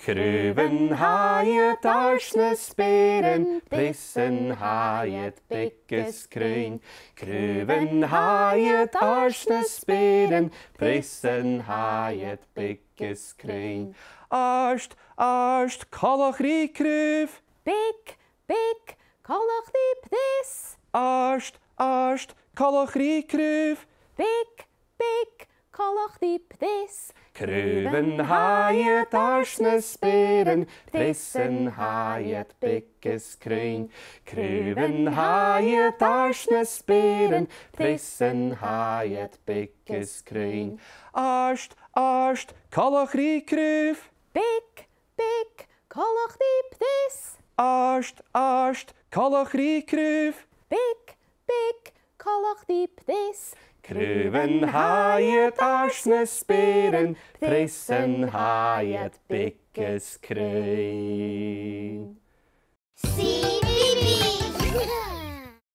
Craobh haiad ars na spéireann, Preas haiad bicgus crainn. Craobh haiad ars na spéireann, Preas haiad bicgus crainn. Arst, arst, collach rí craobh. Big, big, collach rí Preas. Arst, arst, collach rí craobh. Big, big, collach rí Preas. Craobh haiad ars na spéireann, Preas haiad bicgus crainn. Craobh haiad ars na spéireann, Preas haiad bicgus crainn. Arst, arst, collach rí craobh. Big, big, collach rí Preas. Arst, arst, collach rí craobh. Big, big, collach rí Preas. Craobh haiad ars na spéireann, Preas haiad bicgus crainn.